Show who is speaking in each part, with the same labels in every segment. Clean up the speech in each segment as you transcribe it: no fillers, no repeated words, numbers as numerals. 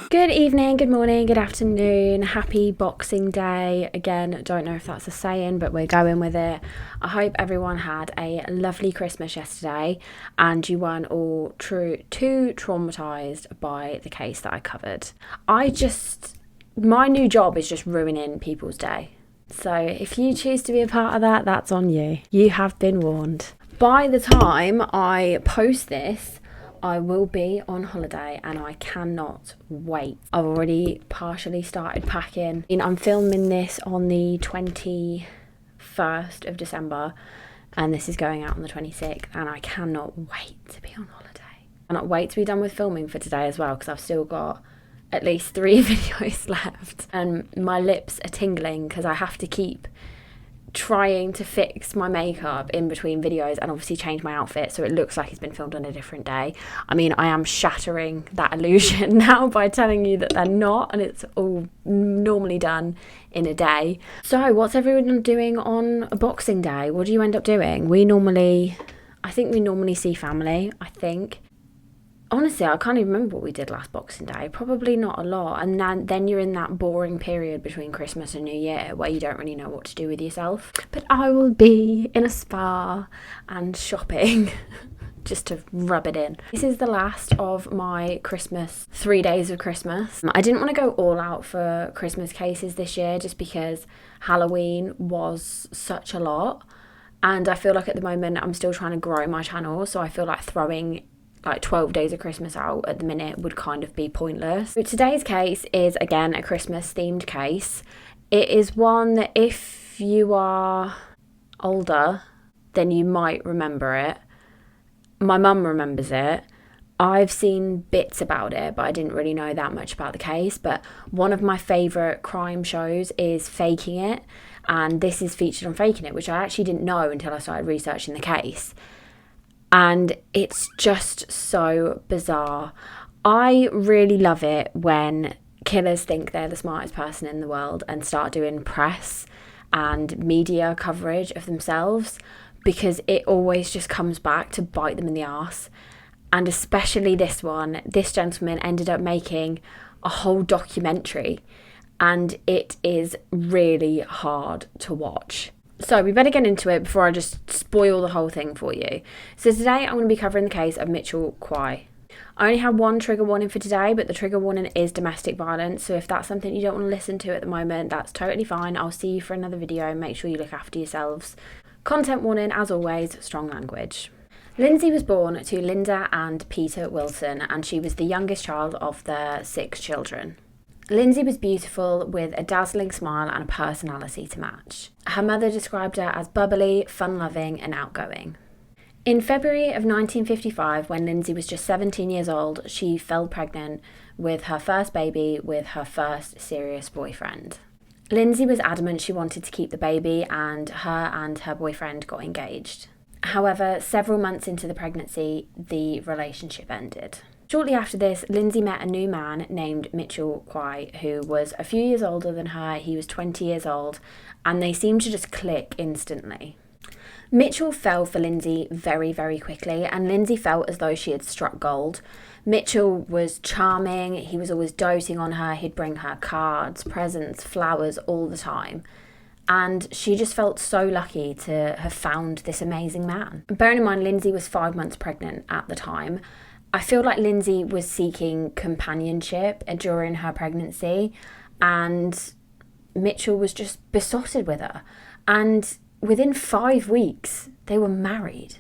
Speaker 1: Good evening, good morning, good afternoon, happy Boxing Day. Again, don't know if that's a saying, but we're going with it. I hope everyone had a lovely Christmas yesterday and you weren't all too traumatised by the case that I covered. My new job is just ruining people's day. So if you choose to be a part of that, that's on you. You have been warned. By the time I post this, I will be on holiday and I cannot wait. I've already partially started packing. I'm filming this on the 21st of December and this is going out on the 26th and I cannot wait to be on holiday. I cannot wait to be done with filming for today as well because I've still got at least 3 videos left and my lips are tingling because I have to keep trying to fix my makeup in between videos and obviously change my outfit so it looks like it's been filmed on a different day. I mean, I am shattering that illusion now by telling you that they're not and it's all normally done in a day. So what's everyone doing on a Boxing Day? What do you end up doing? I think we normally see family, Honestly, I can't even remember what we did last Boxing Day. Probably not a lot. And then you're in that boring period between Christmas and New Year where you don't really know what to do with yourself. But I will be in a spa and shopping just to rub it in. This is the last of my 3 days of Christmas. I didn't want to go all out for Christmas cases this year just because Halloween was such a lot. And I feel like at the moment I'm still trying to grow my channel. So I feel like throwing 12 days of Christmas out at the minute would kind of be pointless. So today's case is again a Christmas themed case. It is one that if you are older then you might remember it. My mum remembers it. I've seen bits about it but I didn't really know that much about the case, but one of my favourite crime shows is Faking It and this is featured on Faking It, which I actually didn't know until I started researching the case. And it's just so bizarre. I really love it when killers think they're the smartest person in the world and start doing press and media coverage of themselves because it always just comes back to bite them in the arse. And especially this one, this gentleman ended up making a whole documentary and it is really hard to watch. So we better get into it before I just spoil the whole thing for you. So today I'm going to be covering the case of Mitchell Kwai. I only have one trigger warning for today, but the trigger warning is domestic violence. So if that's something you don't want to listen to at the moment, that's totally fine. I'll see you for another video. Make sure you look after yourselves. Content warning, as always, strong language. Lynsey was born to Linda and Peter Wilson, and she was the youngest child of their 6 children. Lynsey was beautiful with a dazzling smile and a personality to match. Her mother described her as bubbly, fun-loving and outgoing. In February of 1955, when Lynsey was just 17 years old, she fell pregnant with her first baby with her first serious boyfriend. Lynsey was adamant she wanted to keep the baby and her boyfriend got engaged. However, several months into the pregnancy, the relationship ended. Shortly after this, Lynsey met a new man named Mitchell Kwai, who was a few years older than her. He was 20 years old, and they seemed to just click instantly. Mitchell fell for Lynsey very, very quickly, and Lynsey felt as though she had struck gold. Mitchell was charming, he was always doting on her, he'd bring her cards, presents, flowers all the time. And she just felt so lucky to have found this amazing man. Bearing in mind, Lynsey was 5 months pregnant at the time. I feel like Lynsey was seeking companionship during her pregnancy and Mitchell was just besotted with her. And within 5 weeks, they were married,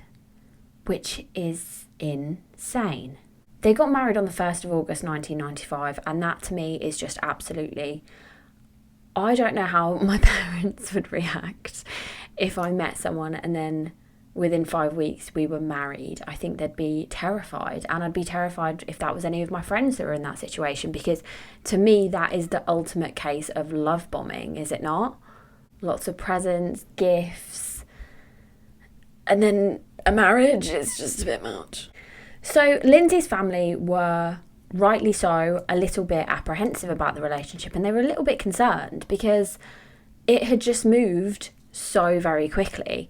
Speaker 1: which is insane. They got married on the 1st of August 1995 and that to me is just absolutely... I don't know how my parents would react if I met someone and then within 5 weeks we were married. I think they'd be terrified, and I'd be terrified if that was any of my friends that were in that situation, because to me that is the ultimate case of love bombing, is it not? Lots of presents, gifts, and then a marriage is just a bit much. So Lynsey's family were, rightly so, a little bit apprehensive about the relationship, and they were a little bit concerned because it had just moved so very quickly.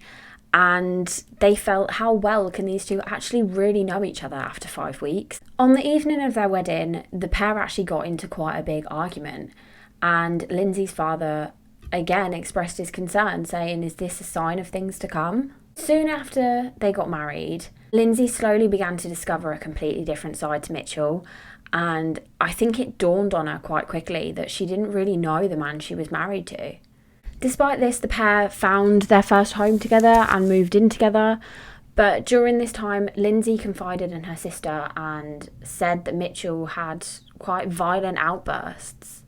Speaker 1: and they felt, how well can these two actually really know each other after 5 weeks? On the evening of their wedding, the pair actually got into quite a big argument, and Lynsey's father again expressed his concern, saying, is this a sign of things to come? Soon after they got married, Lynsey slowly began to discover a completely different side to Mitchell, and I think it dawned on her quite quickly that she didn't really know the man she was married to. Despite this, the pair found their first home together and moved in together, but during this time, Lynsey confided in her sister and said that Mitchell had quite violent outbursts.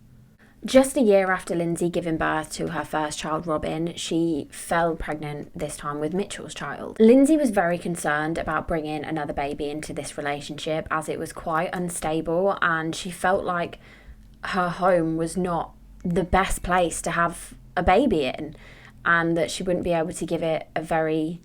Speaker 1: Just a year after Lynsey giving birth to her first child, Robin, she fell pregnant, this time with Mitchell's child. Lynsey was very concerned about bringing another baby into this relationship, as it was quite unstable, and she felt like her home was not the best place to have a baby in, and that she wouldn't be able to give it a very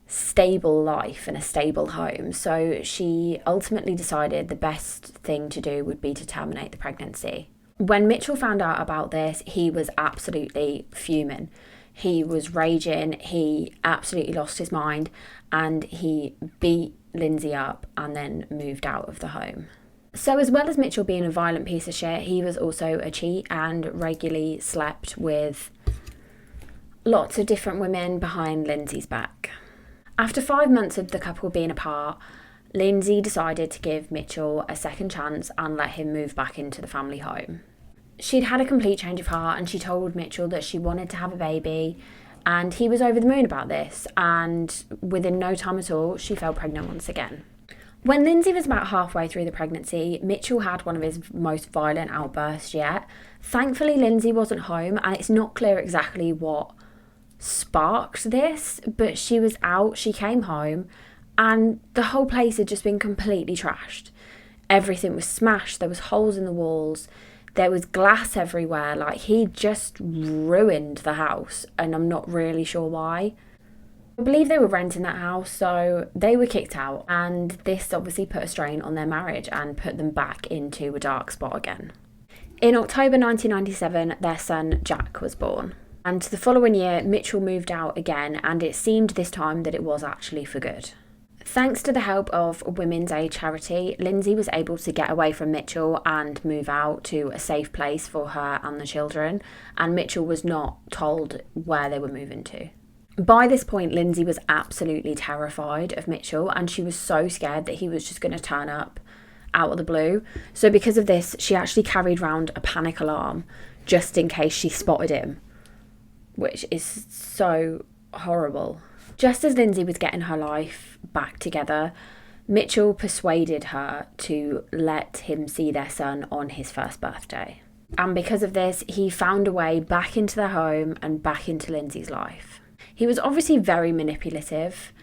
Speaker 1: stable life and a stable home. So she ultimately decided the best thing to do would be to terminate the pregnancy. When Mitchell found out about this, he was absolutely fuming. He was raging, he absolutely lost his mind, and he beat Lynsey up and then moved out of the home. So as well as Mitchell being a violent piece of shit, he was also a cheat and regularly slept with lots of different women behind Lynsey's back. After 5 months of the couple being apart, Lynsey decided to give Mitchell a second chance and let him move back into the family home. She'd had a complete change of heart, and she told Mitchell that she wanted to have a baby, and he was over the moon about this, and within no time at all, she fell pregnant once again. When Lynsey was about halfway through the pregnancy, Mitchell had one of his most violent outbursts yet. Thankfully, Lynsey wasn't home, and it's not clear exactly what sparked this, but she was out, she came home, and the whole place had just been completely trashed. Everything was smashed, there was holes in the walls, there was glass everywhere, like he just ruined the house, and I'm not really sure why. I believe they were renting that house, so they were kicked out, and this obviously put a strain on their marriage and put them back into a dark spot again. In October 1997, their son Jack was born, and the following year Mitchell moved out again, and it seemed this time that it was actually for good. Thanks to the help of a women's aid charity, Lynsey was able to get away from Mitchell and move out to a safe place for her and the children, and Mitchell was not told where they were moving to. By this point, Lynsey was absolutely terrified of Mitchell, and she was so scared that he was just going to turn up out of the blue. So because of this, she actually carried around a panic alarm just in case she spotted him, which is so horrible. Just as Lynsey was getting her life back together, Mitchell persuaded her to let him see their son on his first birthday. And because of this, he found a way back into their home and back into Lynsey's life. He was obviously very manipulative,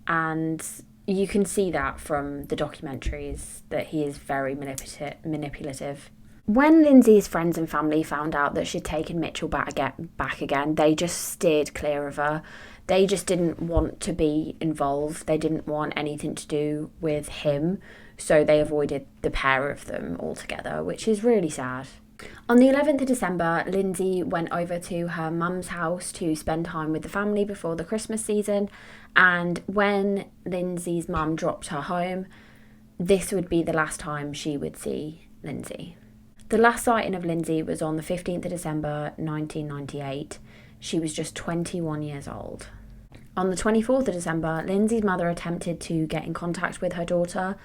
Speaker 1: and you can see that from the documentaries that he is very manipulative. When Lynsey's friends and family found out that she'd taken Mitchell back again, they just steered clear of her. They just didn't want to be involved. They didn't want anything to do with him, so they avoided the pair of them altogether, which is really sad. On the 11th of December, Lynsey went over to her mum's house to spend time with the family before the Christmas season, and when Lynsey's mum dropped her home, this would be the last time she would see Lynsey. The last sighting of Lynsey was on the 15th of December 1998. She was just 21 years old. On the 24th of December, Lynsey's mother attempted to get in contact with her daughter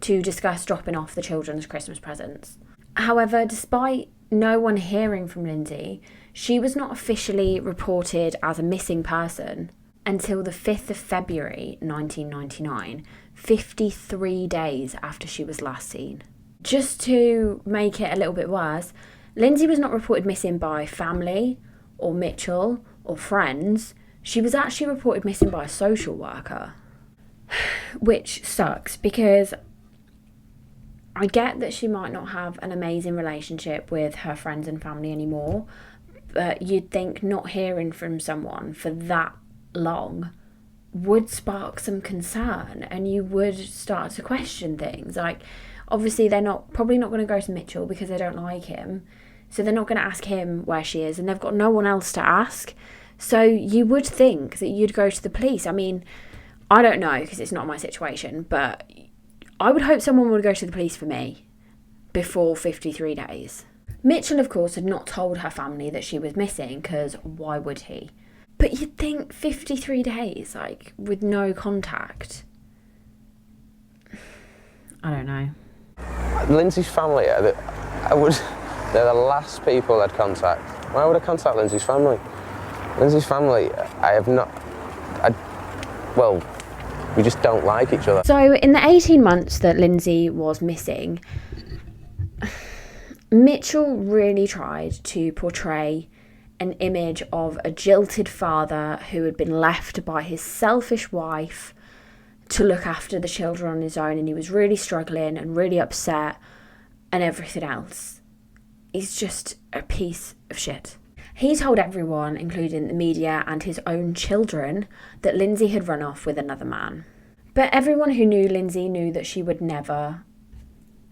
Speaker 1: to discuss dropping off the children's Christmas presents. However, despite no one hearing from Lynsey, she was not officially reported as a missing person until the 5th of February 1999, 53 days after she was last seen. Just to make it a little bit worse, Lynsey was not reported missing by family or Mitchell or friends. She was actually reported missing by a social worker, which sucks because I get that she might not have an amazing relationship with her friends and family anymore, but you'd think not hearing from someone for that long would spark some concern, and you would start to question things. Like, obviously they're probably not going to go to Mitchell because they don't like him, so they're not going to ask him where she is, and they've got no one else to ask. So you would think that you'd go to the police. I mean, I don't know because it's not my situation, but I would hope someone would go to the police for me before 53 days. Mitchell, of course, had not told her family that she was missing because why would he? But you'd think 53 days, like, with no contact. I don't know.
Speaker 2: Lynsey's family, they're the last people I'd contact. Why would I contact Lynsey's family? Lynsey's family, we just don't like each other.
Speaker 1: So in the 18 months that Lynsey was missing, Mitchell really tried to portray an image of a jilted father who had been left by his selfish wife to look after the children on his own, and he was really struggling and really upset and everything else. He's just a piece of shit. He told everyone, including the media and his own children, that Lynsey had run off with another man. But everyone who knew Lynsey knew that she would never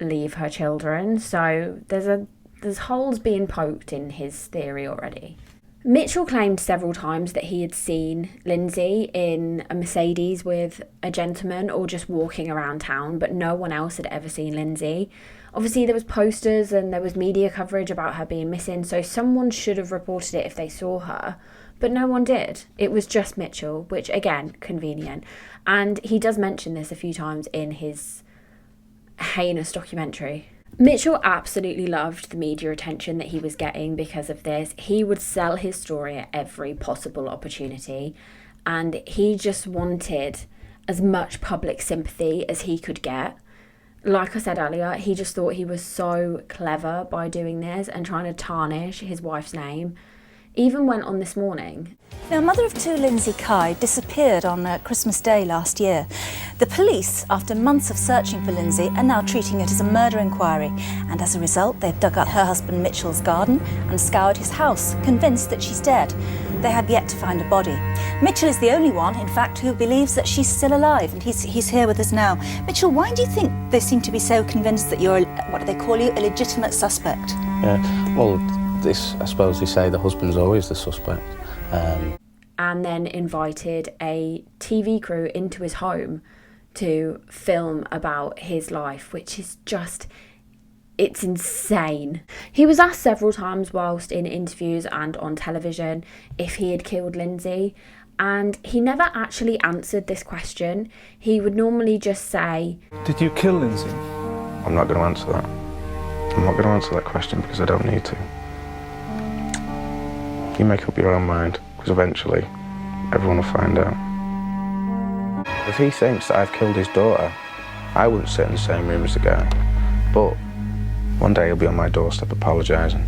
Speaker 1: leave her children, so there's holes being poked in his theory already. Mitchell claimed several times that he had seen Lynsey in a Mercedes with a gentleman or just walking around town, but no one else had ever seen Lynsey. Obviously, there was posters and there was media coverage about her being missing, so someone should have reported it if they saw her, but no one did. It was just Mitchell, which, again, convenient. And he does mention this a few times in his heinous documentary. Mitchell absolutely loved the media attention that he was getting because of this. He would sell his story at every possible opportunity, and he just wanted as much public sympathy as he could get. Like I said earlier, he just thought he was so clever by doing this and trying to tarnish his wife's name. Even went on This Morning.
Speaker 3: Now, mother of two, Lynsey Kai, disappeared on Christmas Day last year. The police, after months of searching for Lynsey, are now treating it as a murder inquiry, and as a result, they've dug up her husband Mitchell's garden and scoured his house, convinced that she's dead. They have yet to find a body. Mitchell is the only one, in fact, who believes that she's still alive, and he's here with us now. Mitchell, why do you think they seem to be so convinced that you're, what do they call you, a legitimate suspect?
Speaker 2: Yeah, well, I suppose they say the husband's always the suspect.
Speaker 1: And then invited a TV crew into his home to film about his life, which is just, it's insane. He was asked several times whilst in interviews and on television if he had killed Lynsey, and he never actually answered this question. He would normally just say,
Speaker 4: "Did you kill Lynsey?"
Speaker 2: I'm not going to answer that. I'm not going to answer that question because I don't need to. You make up your own mind, because eventually everyone will find out. If he thinks that I've killed his daughter, I wouldn't sit in the same room as the guy. But one day he'll be on my doorstep apologising.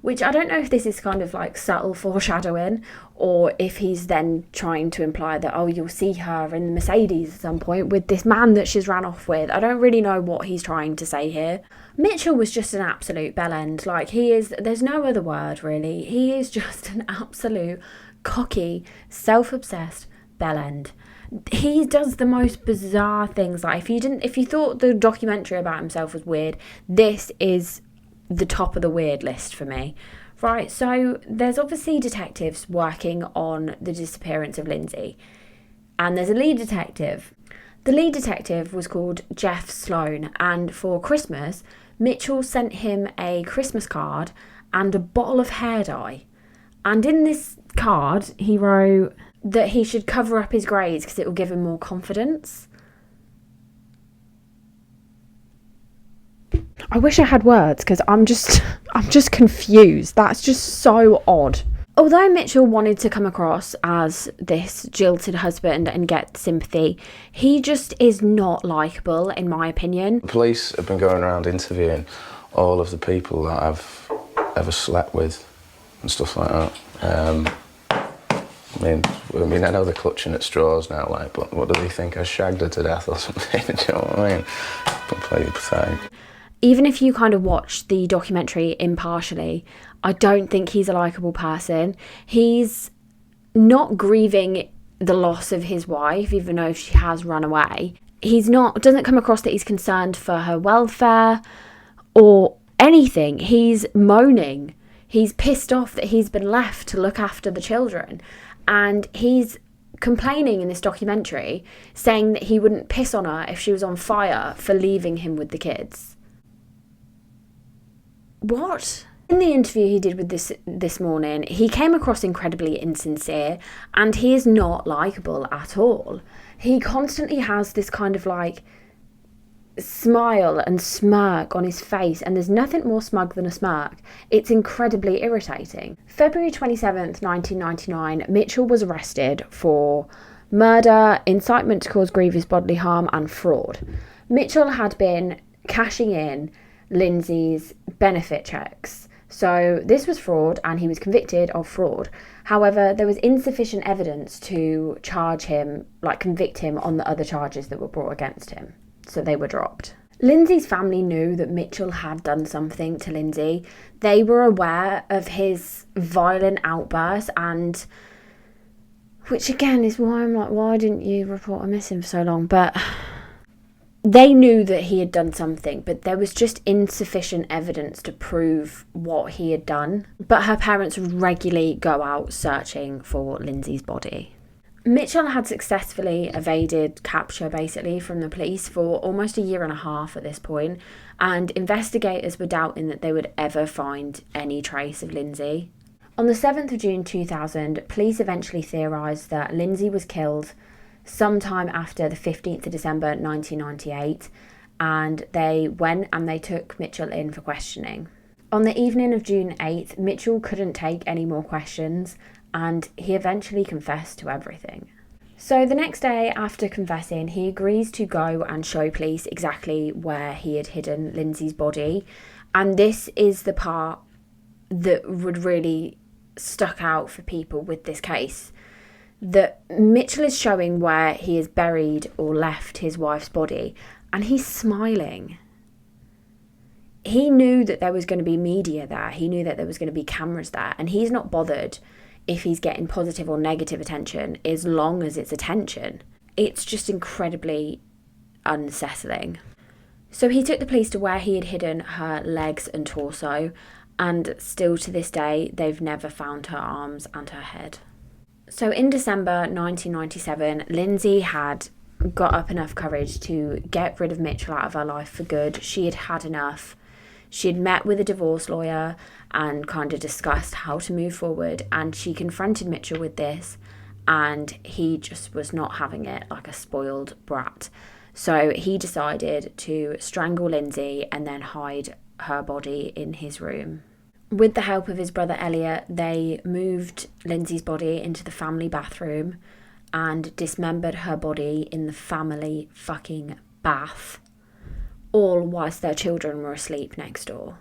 Speaker 1: Which I don't know if this is kind of like subtle foreshadowing, or if he's then trying to imply that, oh, you'll see her in the Mercedes at some point with this man that she's ran off with. I don't really know what he's trying to say here. Mitchell was just an absolute bellend. Like, he is, there's no other word really. He is just an absolute cocky, self-obsessed bellend. He does the most bizarre things. Like, if you thought the documentary about himself was weird, this is the top of the weird list for me. Right, so there's obviously detectives working on the disappearance of Lynsey, and there's a lead detective. The lead detective was called Jeff Sloan, and for Christmas, Mitchell sent him a Christmas card and a bottle of hair dye. And in this card, he wrote that he should cover up his grades because it will give him more confidence. I wish I had words because I'm just confused. That's just so odd. Although Mitchell wanted to come across as this jilted husband and get sympathy, he just is not likeable, in my opinion.
Speaker 2: The police have been going around interviewing all of the people that I've ever slept with and stuff like that. I mean, I know they're clutching at straws now, like, but what do they think? I shagged her to death or something? Do you know what I mean? Completely pathetic.
Speaker 1: Even if you kind of watch the documentary impartially, I don't think he's a likeable person. He's not grieving the loss of his wife, even though she has run away. Doesn't come across that he's concerned for her welfare or anything. He's moaning. He's pissed off that he's been left to look after the children. And he's complaining in this documentary, saying that he wouldn't piss on her if she was on fire for leaving him with the kids. What? In the interview he did with this morning, he came across incredibly insincere, and he is not likeable at all. He constantly has this kind of like smile and smirk on his face, and there's nothing more smug than a smirk. It's incredibly irritating. February 27th, 1999, Mitchell was arrested for murder, incitement to cause grievous bodily harm, and fraud. Mitchell had been cashing in Lynsey's benefit checks. So this was fraud, and he was convicted of fraud. However, there was insufficient evidence to charge him, like convict him on the other charges that were brought against him. So they were dropped. Lynsey's family knew that Mitchell had done something to Lynsey. They were aware of his violent outbursts, and which again is why I'm like, why didn't you report her missing for so long? But they knew that he had done something, but there was just insufficient evidence to prove what he had done. But her parents would regularly go out searching for Lynsey's body. Mitchell had successfully evaded capture basically from the police for almost a year and a half at this point, and investigators were doubting that they would ever find any trace of Lynsey. On the 7th of June 2000, police eventually theorised that Lynsey was killed sometime after the 15th of December 1998, and they went and they took Mitchell in for questioning. On the evening of June 8th, Mitchell couldn't take any more questions, and he eventually confessed to everything. So the next day after confessing, he agrees to go and show police exactly where he had hidden Lynsey's body. And this is the part that would really stuck out for people with this case. That Mitchell is showing where he has buried or left his wife's body, and he's smiling. He knew that there was going to be media there. He knew that there was going to be cameras there, and he's not bothered if he's getting positive or negative attention, as long as it's attention. It's just incredibly unsettling. So he took the police to where he had hidden her legs and torso, and still to this day, they've never found her arms and her head. So in December 1997, Lynsey had got up enough courage to get rid of Mitchell out of her life for good. She had had enough. She had met with a divorce lawyer and kind of discussed how to move forward, and she confronted Mitchell with this, and he just was not having it, like a spoiled brat. So he decided to strangle Lynsey and then hide her body in his room. With the help of his brother Elliot, they moved Lynsey's body into the family bathroom and dismembered her body in the family fucking bath, all whilst their children were asleep next door.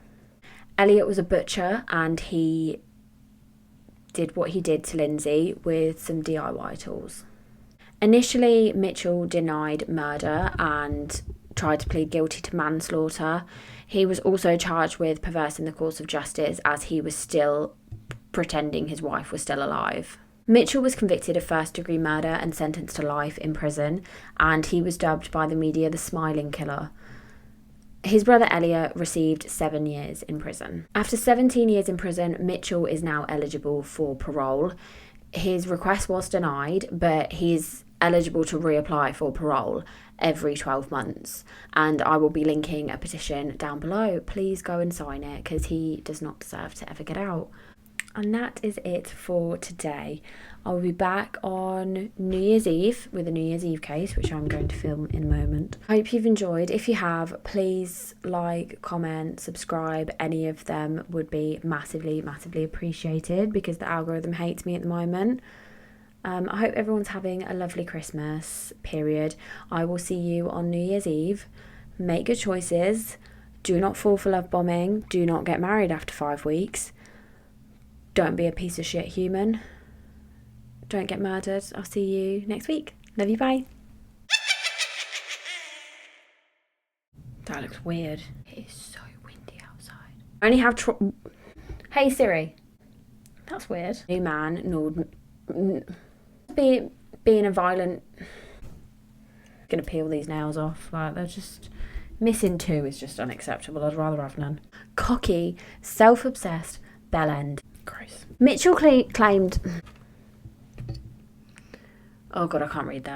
Speaker 1: Elliot was a butcher, and he did what he did to Lynsey with some DIY tools. Initially, Mitchell denied murder and tried to plead guilty to manslaughter. He was also charged with perversing the course of justice, as he was still pretending his wife was still alive. Mitchell was convicted of first-degree murder and sentenced to life in prison, and he was dubbed by the media the Smiling Killer. His brother Elliot received 7 years in prison. After 17 years in prison, Mitchell is now eligible for parole. His request was denied, but he's eligible to reapply for parole every 12 months. And I will be linking a petition down below. Please go and sign it, because he does not deserve to ever get out. And that is it for today. I'll be back on New Year's Eve with a New Year's Eve case, which I'm going to film in a moment. I hope you've enjoyed. If you have, please like, comment, subscribe. Any of them would be massively, massively appreciated, because the algorithm hates me at the moment. I hope everyone's having a lovely Christmas period. I will see you on New Year's Eve. Make good choices. Do not fall for love bombing. Do not get married after 5 weeks. Don't be a piece of shit human. Don't get murdered. I'll see you next week. Love you, bye. That looks weird. It is so windy outside. I only have Hey Siri. That's weird. New man, being a violent... Gonna peel these nails off. Like, they're just... Missing 2 is just unacceptable. I'd rather have none. Cocky, self-obsessed, Bell End. Gross. Mitchell claimed... Oh God, I can't read that.